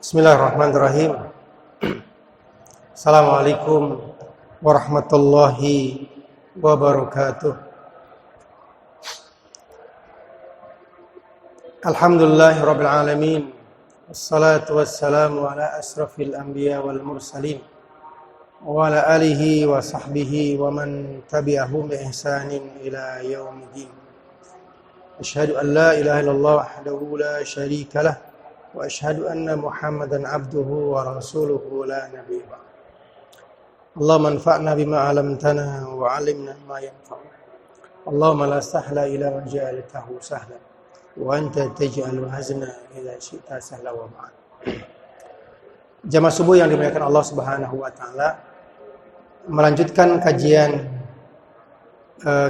Bismillahirrahmanirrahim. Assalamualaikum warahmatullahi wabarakatuh. Alhamdulillahirabbil alamin. Wassalatu wassalamu ala asrafil anbiya wal mursalin wa ala alihi wa sahbihi wa man tabi'ahum bi ihsanin ila yaumiddin. Asyhadu an la ilaha illallah wahdahu la syarika lah wa asyhadu anna Muhammadan abduhu wa rasuluhu la nabiyya ba'd. Allahumma anfa'na bima 'allamtana wa 'allimna ma yanfa'una. Allahumma la sahla illa ma ja'altahu sahlan wa anta taj'alul hazna idza syi'ta sahla wa ba'd. Jamaah subuh yang dimuliakan Allah Subhanahu wa taala, melanjutkan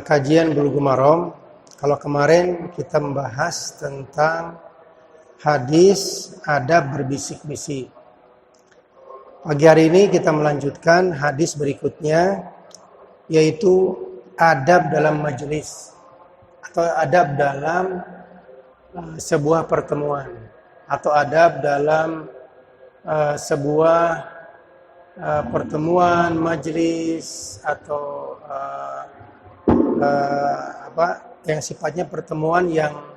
kajian Bulughul Maram. Kalau kemarin kita membahas tentang hadis adab berbisik-bisik. Pagi hari ini kita melanjutkan hadis berikutnya, yaitu adab dalam majelis atau adab dalam sebuah pertemuan atau adab dalam sebuah pertemuan majelis atau yang sifatnya pertemuan yang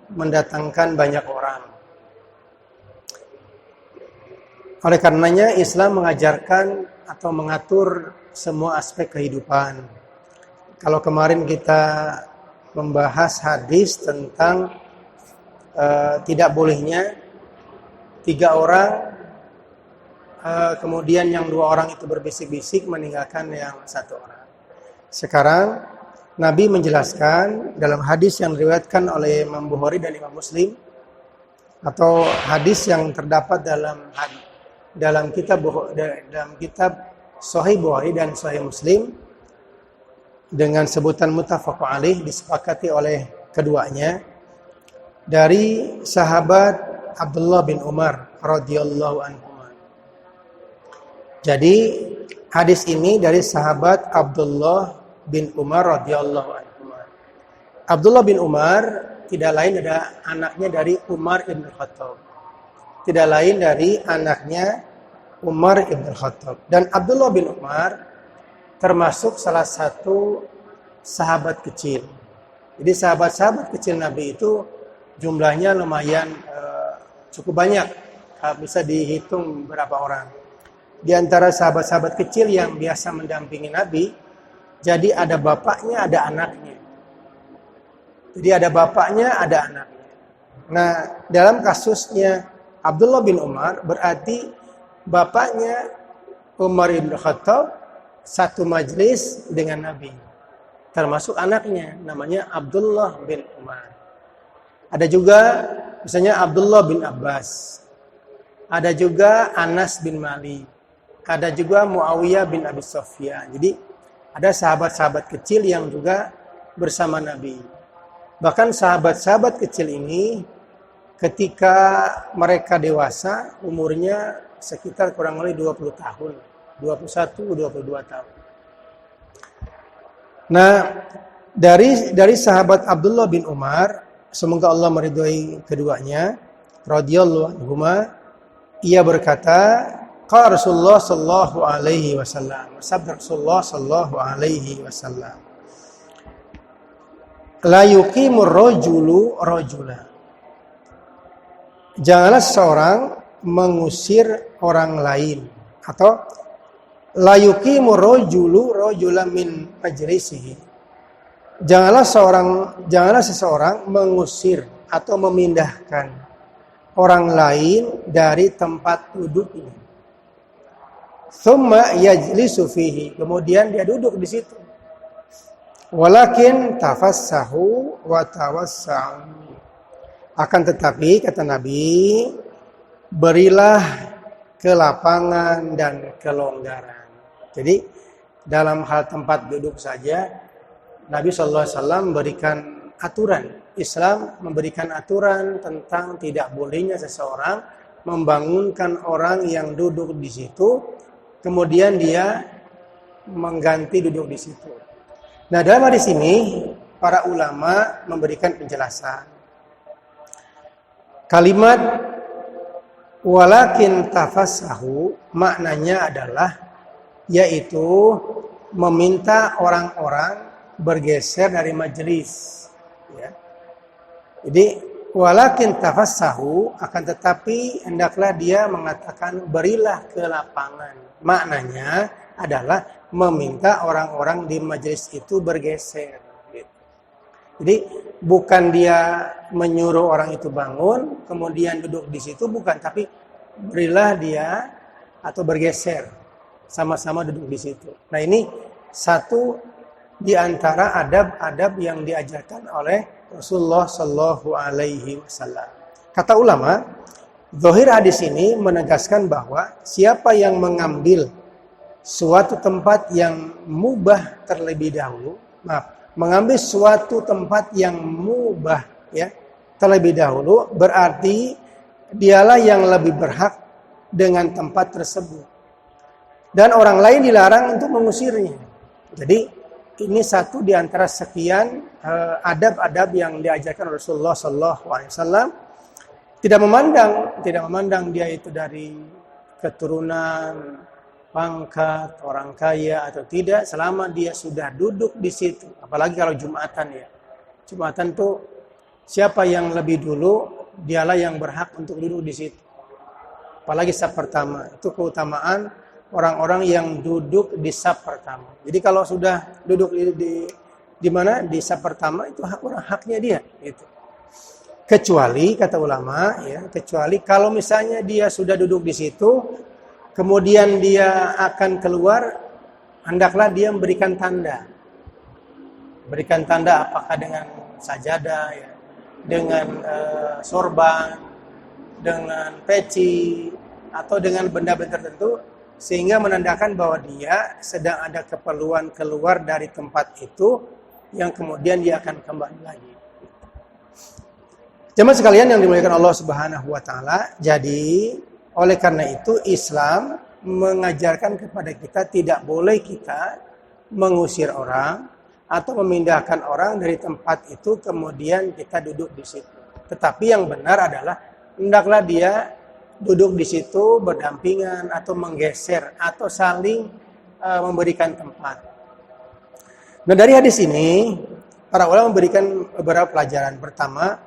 mendatangkan banyak orang. Oleh karenanya Islam mengajarkan atau mengatur semua aspek kehidupan. Kalau kemarin kita membahas hadis tentang tidak bolehnya 3 orang, kemudian yang 2 orang itu berbisik-bisik meninggalkan yang 1 orang. Sekarang Nabi menjelaskan dalam hadis yang diriwayatkan oleh Imam Bukhari dan Imam Muslim, atau hadis yang terdapat dalam kitab Sahih Bukhari dan Sahih Muslim dengan sebutan muttafaq alaih, disepakati oleh keduanya, dari sahabat Abdullah bin Umar radhiyallahu anhu. Jadi hadis ini dari sahabat Abdullah bin Umar radhiyallahu anhu. Abdullah bin Umar tidak lain adalah anaknya dari Umar ibn Khattab. Tidak lain dari anaknya Umar ibn Khattab. Dan Abdullah bin Umar termasuk salah satu sahabat kecil. Jadi sahabat-sahabat kecil Nabi itu jumlahnya lumayan cukup banyak. Bisa dihitung berapa orang. Di antara sahabat-sahabat kecil yang biasa mendampingi Nabi, jadi ada bapaknya, ada anaknya. Jadi ada bapaknya, ada anaknya. Nah, dalam kasusnya Abdullah bin Umar, berarti bapaknya Umar ibn Khattab satu majelis dengan Nabi. Termasuk anaknya, namanya Abdullah bin Umar. Ada juga misalnya Abdullah bin Abbas. Ada juga Anas bin Malik. Ada juga Muawiyah bin Abi Sufyan. Jadi ada sahabat-sahabat kecil yang juga bersama Nabi. Bahkan sahabat-sahabat kecil ini ketika mereka dewasa, umurnya sekitar kurang lebih 20 tahun. 21-22 tahun. Nah, dari sahabat Abdullah bin Umar, semoga Allah meridhai keduanya, radhiyallahu anhuma, ia berkata, qala Rasulullah sallallahu alaihi wasallam, sabda Rasulullah sallallahu alaihi wasallam, la yuqimur rajulu rajula. Janganlah seorang mengusir orang lain, atau la yuqimur rajulu rajulan min majlisihi. Janganlah seseorang mengusir atau memindahkan orang lain dari tempat duduknya. Tsumma yajlisu fihi, kemudian dia duduk di situ. Walakin tafassahu wa tawassa'u. Akan tetapi kata Nabi, berilah kelapangan dan kelonggaran. Jadi dalam hal tempat duduk saja Nabi SAW memberikan aturan. Islam memberikan aturan tentang tidak bolehnya seseorang membangunkan orang yang duduk di situ, kemudian dia mengganti duduk di situ. Nah, dalam hadis ini para ulama memberikan penjelasan. Kalimat Walakin tafassahu maknanya adalah yaitu meminta orang-orang bergeser dari majelis. Ya. Jadi walakin tafassahu akan tetapi hendaklah dia mengatakan berilah ke lapangan. Maknanya adalah meminta orang-orang di majelis itu bergeser. Jadi bukan dia menyuruh orang itu bangun, kemudian duduk di situ, bukan. Tapi berilah dia atau bergeser, sama-sama duduk di situ. Nah ini satu di antara adab-adab yang diajarkan oleh Rasulullah Shallallahu Alaihi Wasallam. Kata ulama, zahir hadis ini menegaskan bahwa siapa yang mengambil suatu tempat yang mubah terlebih dahulu, mengambil suatu tempat yang mubah ya terlebih dahulu berarti dialah yang lebih berhak dengan tempat tersebut dan orang lain dilarang untuk mengusirnya. Jadi ini satu di antara sekian adab-adab yang diajarkan Rasulullah SAW. Tidak memandang dia itu dari keturunan, pangkat, orang kaya atau tidak, selama dia sudah duduk di situ. Apalagi kalau Jumatan ya. Jumatan tuh siapa yang lebih dulu, dialah yang berhak untuk duduk di situ. Apalagi saf pertama. Itu keutamaan orang-orang yang duduk di saf pertama. Jadi kalau sudah duduk di mana? Di saf pertama itu haknya dia gitu. Kecuali kata ulama ya, kecuali kalau misalnya dia sudah duduk di situ kemudian dia akan keluar, hendaklah dia memberikan tanda. Berikan tanda apakah dengan sajadah, ya, dengan sorban, dengan peci, atau dengan benda-benda tertentu, sehingga menandakan bahwa dia sedang ada keperluan keluar dari tempat itu, yang kemudian dia akan kembali lagi. Jemaah sekalian yang dimuliakan Allah Subhanahu wa Ta'ala, jadi oleh karena itu Islam mengajarkan kepada kita tidak boleh kita mengusir orang atau memindahkan orang dari tempat itu kemudian kita duduk di situ. Tetapi yang benar adalah hendaklah dia duduk di situ berdampingan atau menggeser atau saling memberikan tempat. Nah dari hadis ini para ulama memberikan beberapa pelajaran. Pertama,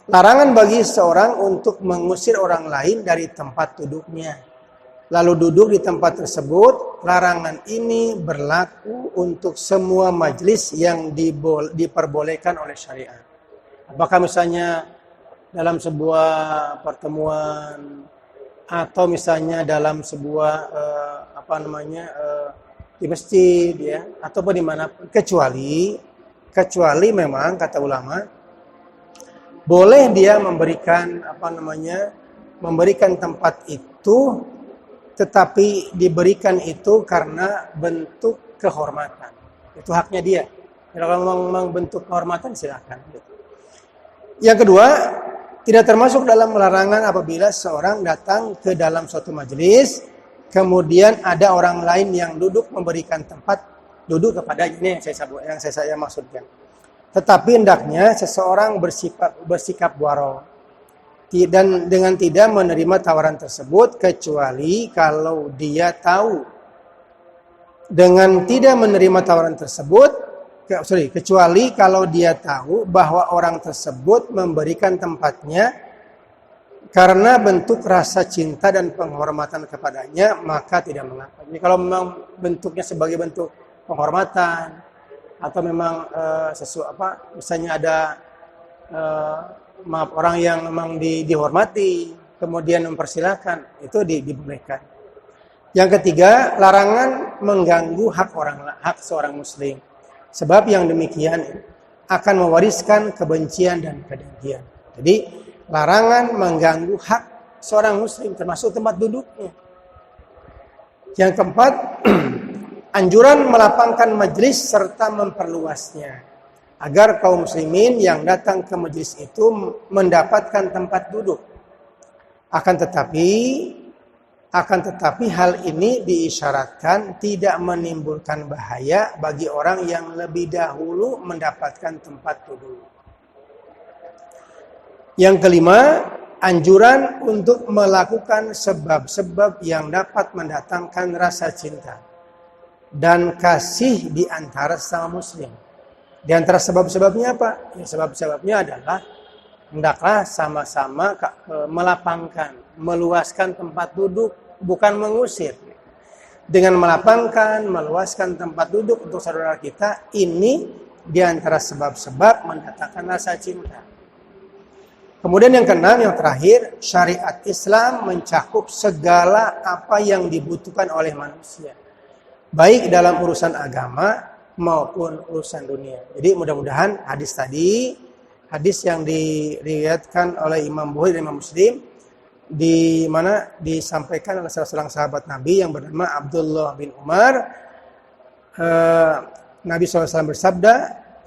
larangan bagi seorang untuk mengusir orang lain dari tempat duduknya. Lalu duduk di tempat tersebut, larangan ini berlaku untuk semua majelis yang diperbolehkan oleh syariat. Apakah misalnya dalam sebuah pertemuan atau misalnya dalam sebuah di masjid ya ataupun dimanapun, kecuali memang kata ulama boleh dia memberikan memberikan tempat itu, tetapi diberikan itu karena bentuk kehormatan. Itu haknya dia. Kalau memang bentuk kehormatan silakan. Yang kedua, tidak termasuk dalam larangan apabila seorang datang ke dalam suatu majelis, kemudian ada orang lain yang duduk memberikan tempat duduk kepada ini yang saya maksudkan. Tetapi hendaknya seseorang bersikap waro dan dengan tidak menerima tawaran tersebut kecuali kalau dia tahu. Dengan tidak menerima tawaran tersebut, kecuali kalau dia tahu bahwa orang tersebut memberikan tempatnya karena bentuk rasa cinta dan penghormatan kepadanya, maka tidak mengapa. Jadi kalau memang bentuknya sebagai bentuk penghormatan atau memang misalnya ada orang yang memang dihormati kemudian mempersilahkan, itu dibolehkan. Yang ketiga, larangan mengganggu hak seorang muslim, sebab yang demikian akan mewariskan kebencian dan kedengkian. Jadi larangan mengganggu hak seorang muslim termasuk tempat duduknya. Yang keempat, anjuran melapangkan majelis serta memperluasnya agar kaum muslimin yang datang ke majelis itu mendapatkan tempat duduk. Akan tetapi hal ini diisyaratkan tidak menimbulkan bahaya bagi orang yang lebih dahulu mendapatkan tempat duduk. Yang kelima, anjuran untuk melakukan sebab-sebab yang dapat mendatangkan rasa cinta dan kasih di antara sesama muslim. Di antara sebab-sebabnya apa? Ya, sebab-sebabnya adalah hendaklah sama-sama melapangkan, meluaskan tempat duduk, bukan mengusir. Dengan melapangkan, meluaskan tempat duduk untuk saudara kita, ini di antara sebab-sebab mendatangkan rasa cinta. Kemudian yang keenam, yang terakhir, syariat Islam mencakup segala apa yang dibutuhkan oleh manusia, baik dalam urusan agama maupun urusan dunia. Jadi mudah-mudahan hadis tadi, hadis yang diriwayatkan oleh Imam Bukhari dan Imam Muslim, di mana disampaikan oleh salah seorang sahabat Nabi yang bernama Abdullah bin Umar. Nabi SAW bersabda,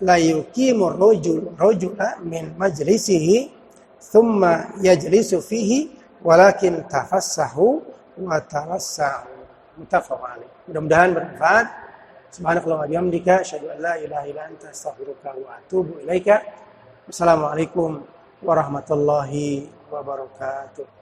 la yuqimur rajula min majlisihi thumma yajlisu fihi walakin tafassahu wa tarassa'u. Muttafaq alaih. Mudah-mudahan bermanfaat. Subhanakallah wa bihamdika asyhadu an la ilaha illa anta astaghfiruka wa atubu ilaika. Wassalamualaikum warahmatullahi wabarakatuh.